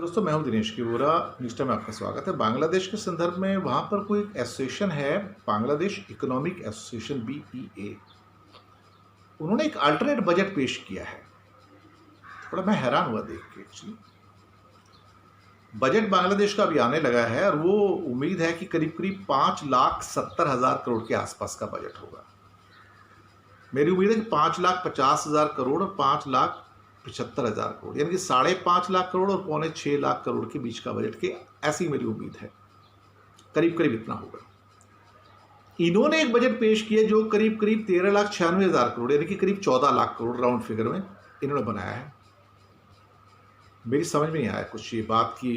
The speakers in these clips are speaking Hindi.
दोस्तों, मैं हूं दिनेश की वोरा। न्यूज़ टाइम में आपका स्वागत है। बांग्लादेश के संदर्भ में वहां पर कोई एक एसोसिएशन है, बांग्लादेश इकोनॉमिक एसोसिएशन BEA। उन्होंने एक अल्टरनेट बजट पेश किया है। थोड़ा मैं हैरान हुआ देख के। एक्चुअली बजट बांग्लादेश का अभी आने लगा है और वो उम्मीद है कि करीब करीब 5,70,000 करोड़ के आसपास का बजट होगा। मेरी उम्मीद है कि 5,50,000 करोड़ और 5,75,000 करोड़, यानी कि 5.5 लाख करोड़ और 6.25 लाख करोड़ के बीच का बजट के, ऐसी मेरी उम्मीद है। करीब करीब इतना होगा। इन्होंने एक बजट पेश किया जो करीब करीब 13,96,000 करोड़, यानी कि करीब 14 लाख करोड़ राउंड फिगर में इन्होंने बनाया है। मेरी समझ में नहीं आया कुछ ये बात की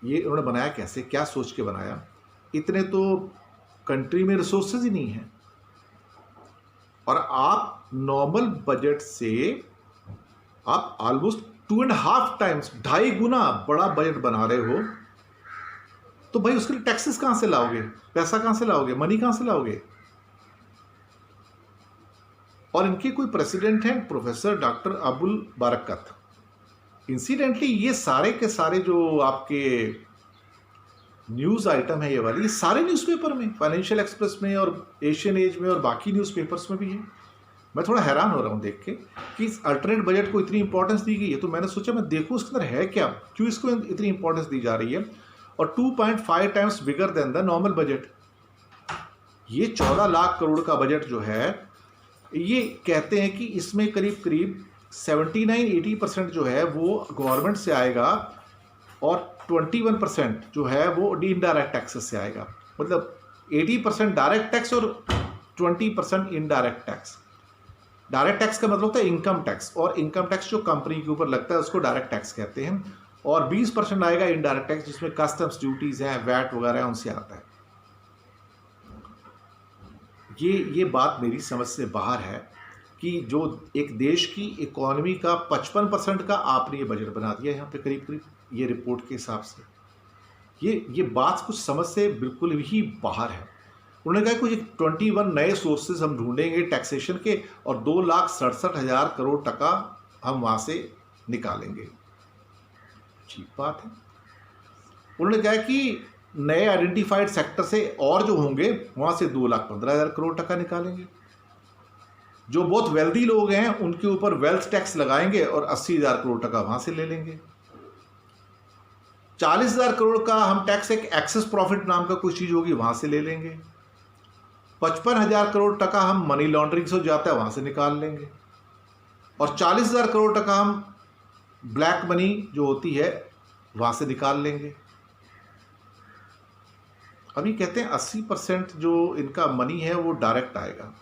ये इन्होंने बनाया कैसे, क्या सोच के बनाया। इतने तो कंट्री में रिसोर्सेज ही नहीं है और आप नॉर्मल बजट से आप ऑलमोस्ट 2.5 टाइम्स, 2.5 गुना बड़ा बजट बना रहे हो, तो भाई उसके लिए टैक्सेस कहां से लाओगे, पैसा कहां से लाओगे, मनी कहां से लाओगे। और इनके कोई प्रेसिडेंट हैं प्रोफेसर डॉक्टर अबुल बरकत। इंसिडेंटली ये सारे के सारे जो आपके न्यूज आइटम है, ये वाली, ये सारे न्यूज़पेपर में, फाइनेंशियल एक्सप्रेस में और एशियन एज में और बाकी न्यूज़पेपर्स में भी है। मैं थोड़ा हैरान हो रहा हूँ देख के कि इस अल्टरनेट बजट को इतनी इंपॉर्टेंस दी गई है। तो मैंने सोचा मैं देखूँ उसके अंदर है क्या, क्यों इसको इतनी इंपॉर्टेंस दी जा रही है। और 2.5 times bigger than the normal budget. ये 14 लाख करोड़ का बजट जो है, ये कहते हैं कि इसमें करीब करीब 79-80% जो है वो गवर्नमेंट से आएगा और 21% जो है वो इनडायरेक्ट टैक्सेस से आएगा। मतलब 80% डायरेक्ट टैक्स और 20% इनडायरेक्ट टैक्स। डायरेक्ट टैक्स का मतलब होता है इनकम टैक्स, और इनकम टैक्स जो कंपनी के ऊपर लगता है उसको डायरेक्ट टैक्स कहते हैं। और 20% आएगा इनडायरेक्ट टैक्स, जिसमें कस्टम्स ड्यूटीज हैं, वैट वगैरह, उनसे आता है। ये बात मेरी समझ से बाहर है कि जो एक देश की इकोनॉमी का 55% का आपने ये बजट बना दिया यहाँ पे करीब करीब, ये रिपोर्ट के हिसाब से। ये बात कुछ समझ से बिल्कुल ही बाहर है। उन्होंने कहा कुछ 21 नए सोर्सेज हम ढूंढेंगे टैक्सेशन के और 2,67,000 करोड़ टका हम वहाँ से निकालेंगे। ठीक बात है। उन्होंने कहा कि नए आइडेंटिफाइड सेक्टर से और जो होंगे वहाँ से 2,15,000 करोड़ टका निकालेंगे। जो बहुत वेल्दी लोग हैं उनके ऊपर वेल्थ टैक्स लगाएंगे और 80,000 करोड़ टका वहाँ से ले लेंगे। 40,000 करोड़ का हम टैक्स एक एक्सेस प्रॉफिट नाम का कोई चीज़ होगी वहाँ से ले लेंगे। 55,000 करोड़ टका हम मनी लॉन्ड्रिंग से जाता है वहाँ से निकाल लेंगे। और 40,000 करोड़ टका हम ब्लैक मनी जो होती है वहाँ से निकाल लेंगे। अभी कहते हैं 80% जो इनका मनी है वो डायरेक्ट आएगा।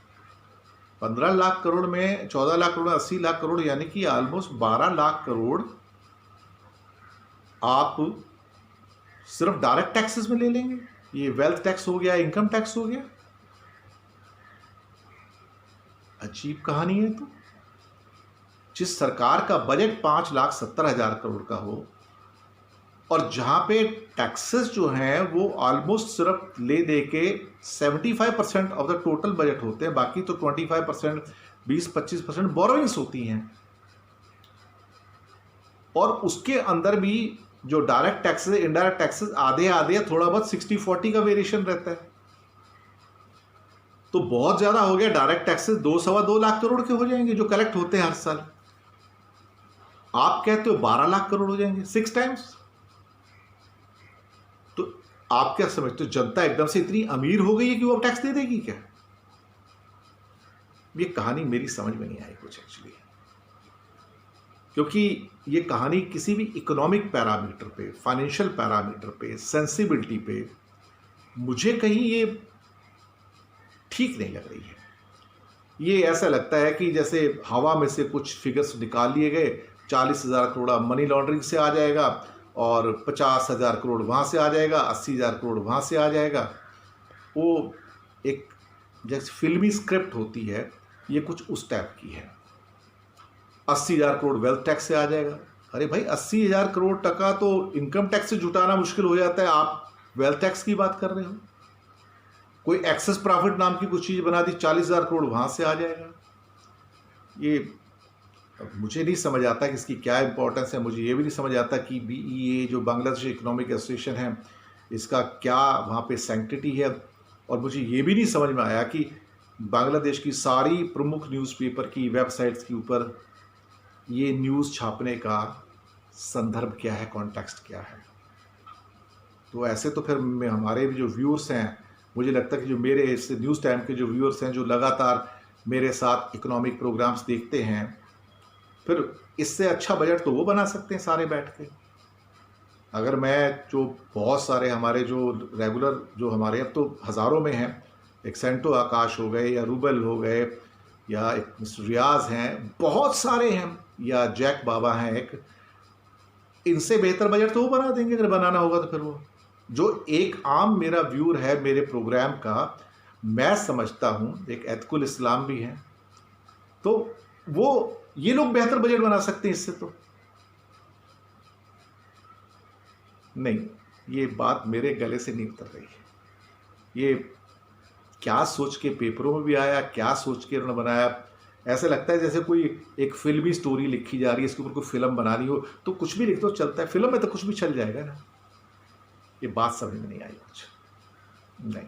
15 लाख करोड़ में 14 लाख करोड़ 80 लाख करोड़, यानी कि ऑलमोस्ट 12 लाख करोड़ आप सिर्फ डायरेक्ट टैक्सेस में ले लेंगे। ये वेल्थ टैक्स हो गया, इनकम टैक्स हो गया। अजीब कहानी है। तो जिस सरकार का बजट 5,70,000 करोड़ का हो और जहां पे टैक्सेस जो हैं वो ऑलमोस्ट सिर्फ ले दे के 75% ऑफ द टोटल बजट होते हैं, बाकी तो 25%, 20-25% बोरोइंग्स होती हैं। और उसके अंदर भी जो डायरेक्ट टैक्सेस, इनडायरेक्ट टैक्सेस आधे आधे, थोड़ा बहुत 60-40 का वेरिएशन रहता है। तो बहुत ज्यादा हो गया। डायरेक्ट टैक्सेस 2-2.25 लाख करोड़ के हो जाएंगे जो कलेक्ट होते हैं हर साल। आप कहते हो 12 लाख करोड़ हो जाएंगे, 6 टाइम्स। तो आप क्या समझते हो, जनता एकदम से इतनी अमीर हो गई है कि वो अब टैक्स दे देगी क्या? ये कहानी मेरी समझ में नहीं आई कुछ एक्चुअली, क्योंकि ये कहानी किसी भी इकोनॉमिक पैरामीटर पे, फाइनेंशियल पैरामीटर पे, सेंसिबिलिटी पे मुझे कहीं ये ठीक नहीं लग रही है। ये ऐसा लगता है कि जैसे हवा में से कुछ फिगर्स निकाल लिए गए। 40,000 करोड़ मनी लॉन्ड्रिंग से आ जाएगा और 50,000 करोड़ वहाँ से आ जाएगा, 80,000 करोड़ वहाँ से आ जाएगा। वो एक जैसे फिल्मी स्क्रिप्ट होती है, ये कुछ उस टाइप की है। 80,000 करोड़ वेल्थ टैक्स से आ जाएगा। अरे भाई, 80,000 करोड़ टका तो इनकम टैक्स से जुटाना मुश्किल हो जाता है, आप वेल्थ टैक्स की बात कर रहे हो। कोई एक्सेस प्रॉफिट नाम की कुछ चीज़ बना दी, 40,000 करोड़ वहाँ से आ जाएगा। ये अब मुझे नहीं समझ आता कि इसकी क्या इम्पोर्टेंस है। मुझे ये भी नहीं समझ आता कि BEA जो बांग्लादेश इकोनॉमिक एसोसिएशन है, इसका क्या वहाँ पे सैंक्टिटी है। और मुझे ये भी नहीं समझ में आया कि बांग्लादेश की सारी प्रमुख न्यूज़पेपर की वेबसाइट्स के ऊपर ये न्यूज़ छापने का संदर्भ क्या है, कॉन्टेक्स्ट क्या है। तो ऐसे तो फिर हमारे भी जो व्यूअर्स हैं, मुझे लगता है कि जो मेरे इस न्यूज़ टाइम के जो व्यूअर्स हैं, जो लगातार मेरे साथ इकोनॉमिक प्रोग्राम्स देखते हैं, फिर इससे अच्छा बजट तो वो बना सकते हैं सारे बैठ के। अगर मैं जो बहुत सारे हमारे जो रेगुलर जो हमारे अब तो हज़ारों में हैं, एक सेंटो आकाश हो गए या रूबल हो गए या एक मिस्टर रियाज हैं, बहुत सारे हैं, या जैक बाबा हैं एक, इनसे बेहतर बजट तो वो बना देंगे अगर बनाना होगा तो। फिर वो जो एक आम मेरा व्यूअर है मेरे प्रोग्राम का, मैं समझता हूँ एक एथिकल इस्लाम भी है, तो वो ये लोग बेहतर बजट बना सकते हैं इससे तो। नहीं, ये बात मेरे गले से नहीं उतर रही है। ये क्या सोच के पेपरों में भी आया, क्या सोच के उन्होंने बनाया, ऐसा लगता है जैसे कोई एक फिल्मी स्टोरी लिखी जा रही है, इसके ऊपर कोई फिल्म बनानी हो तो कुछ भी लिख दो चलता है, फिल्म में तो कुछ भी चल जाएगा ना। ये बात समझ में नहीं आई कुछ नहीं।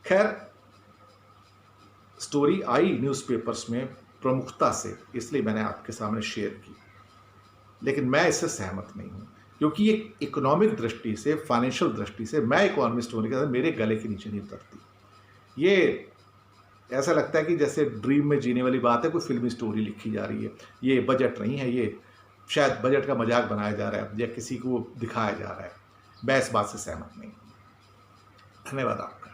खैर, स्टोरी आई न्यूज़पेपर्स में प्रमुखता से, इसलिए मैंने आपके सामने शेयर की, लेकिन मैं इससे सहमत नहीं हूँ, क्योंकि ये इकोनॉमिक दृष्टि से, फाइनेंशियल दृष्टि से, मैं इकोनॉमिस्ट होने के साथ मेरे गले के नीचे नहीं उतरती। ये ऐसा लगता है कि जैसे ड्रीम में जीने वाली बात है, कोई फिल्मी स्टोरी लिखी जा रही है। ये बजट नहीं है, ये शायद बजट का मजाक बनाया जा रहा है या किसी को दिखाया जा रहा है। मैं इस बात से सहमत नहीं। धन्यवाद आपका।